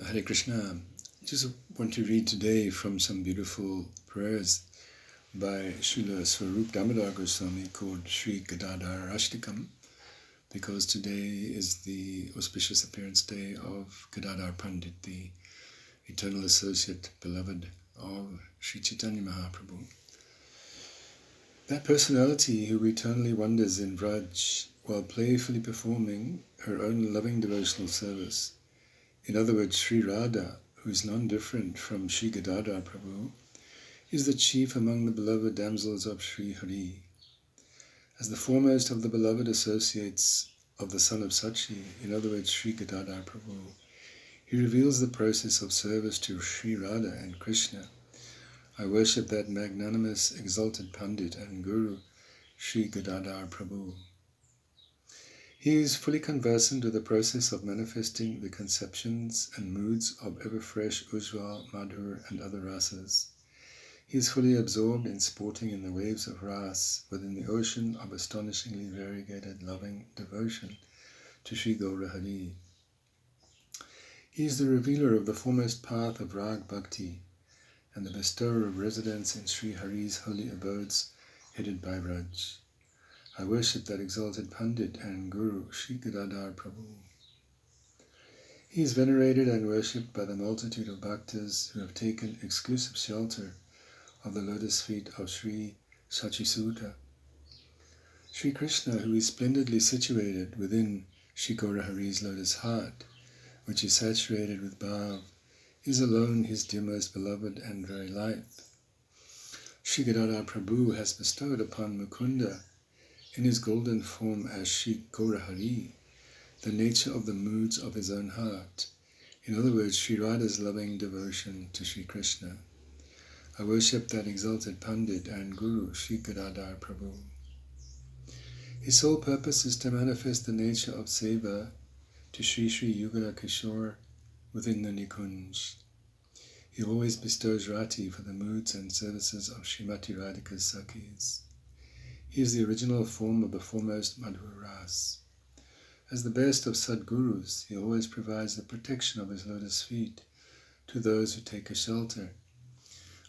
Hare Krishna. Just want to read today from some beautiful prayers by Srila Svarupa Damodara Goswami called Sri Gadadharastakam, because today is the auspicious appearance day of Gadadhar Pandit, the eternal associate, beloved of Sri Chaitanya Mahaprabhu. That personality who eternally wanders in Vraj while playfully performing her own loving devotional service. In other words, Sri Radha, who is none different from Sri Gadadhar Prabhu, is the chief among the beloved damsels of Sri Hari. As the foremost of the beloved associates of the son of Sachi, in other words, Sri Gadadhar Prabhu, he reveals the process of service to Sri Radha and Krishna. I worship that magnanimous, exalted Pandit and Guru, Sri Gadadhar Prabhu. He is fully conversant with the process of manifesting the conceptions and moods of ever-fresh Ujjval, Madhur and other rasas. He is fully absorbed in sporting in the waves of ras within the ocean of astonishingly variegated loving devotion to Sri Gaura Hari. He is the revealer of the foremost path of Rag Bhakti and the bestower of residence in Sri Hari's holy abodes headed by Raj. I worship that exalted Pandit and Guru, Sri Gadadhar Prabhu. He is venerated and worshipped by the multitude of bhaktas who have taken exclusive shelter of the lotus feet of Sri Sachisuta. Sri Krishna, who is splendidly situated within Sri Gaura Hari's lotus heart, which is saturated with bhav, is alone his dear most beloved and very life. Sri Gadadhar Prabhu has bestowed upon Mukunda, in his golden form as Sri Gaura Hari, the nature of the moods of his own heart, in other words, Sri Radha's loving devotion to Sri Krishna. I worship that exalted Pandit and Guru, Sri Gadadhar Prabhu. His sole purpose is to manifest the nature of Seva to Sri Sri Yugala Kishore within the Nikunj. He always bestows rati for the moods and services of Srimati Radhika's Sakhis. He is the original form of the foremost Madhur Ras. As the best of Sadgurus, he always provides the protection of his lotus feet to those who take a shelter.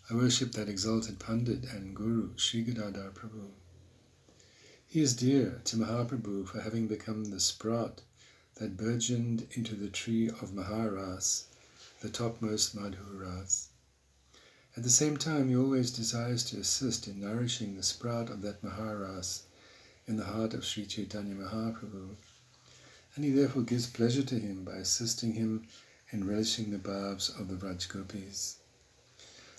I worship that exalted Pandit and Guru, Sri Gadadhar Prabhu. He is dear to Mahaprabhu for having become the sprout that burgeoned into the tree of Maharas, the topmost Madhur Ras. At the same time, he always desires to assist in nourishing the sprout of that Maharas in the heart of Sri Chaitanya Mahaprabhu, and he therefore gives pleasure to him by assisting him in relishing the bhavs of the Vraj Gopis.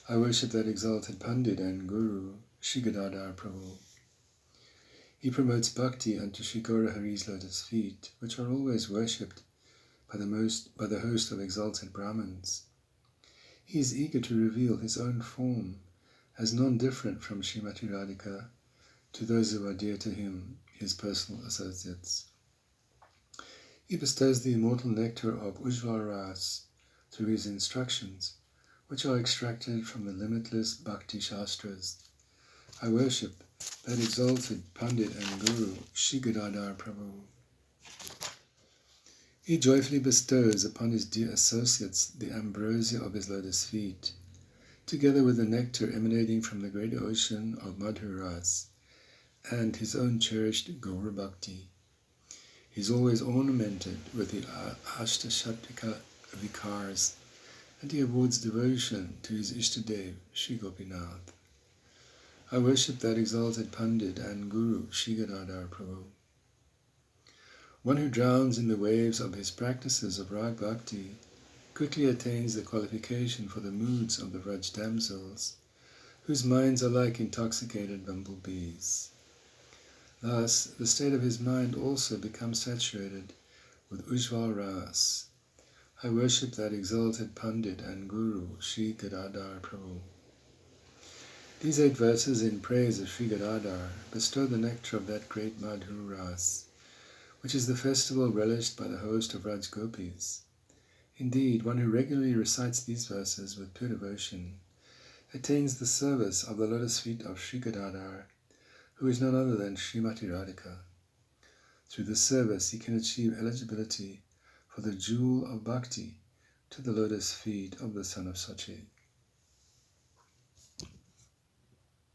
I worship that exalted Pandit and Guru, Sri Gadadhar Prabhu. He promotes bhakti unto Sri Gaura Hari's lotus feet, which are always worshipped by the host of exalted Brahmins. He is eager to reveal his own form as non-different from Srimati Radhika to those who are dear to him, his personal associates. He bestows the immortal nectar of Ujjval Ras through his instructions, which are extracted from the limitless Bhakti Shastras. I worship that exalted Pandit and Guru, Sri Gadadhar Prabhu. He joyfully bestows upon his dear associates the ambrosia of his lotus feet, together with the nectar emanating from the great ocean of Madhur Ras, and his own cherished Gaura Bhakti. He is always ornamented with the Ashtashatika Vikars, and he awards devotion to his Ishtadev, Sri Gopinath. I worship that exalted Pandit and Guru, Sri Gadadhar Prabhu. One who drowns in the waves of his practices of Rag Bhakti quickly attains the qualification for the moods of the Vraj damsels, whose minds are like intoxicated bumblebees. Thus, the state of his mind also becomes saturated with Ujjval Ras. I worship that exalted Pandit and Guru, Sri Gadadhar Prabhu. These 8 verses in praise of Sri Gadadhar bestow the nectar of that great Madhur Ras, which is the festival relished by the host of Raj Gopis. Indeed, one who regularly recites these verses with pure devotion attains the service of the lotus feet of Sri Gadadhar, who is none other than Srimati Radhika. Through this service, he can achieve eligibility for the jewel of bhakti to the lotus feet of the son of Sachi.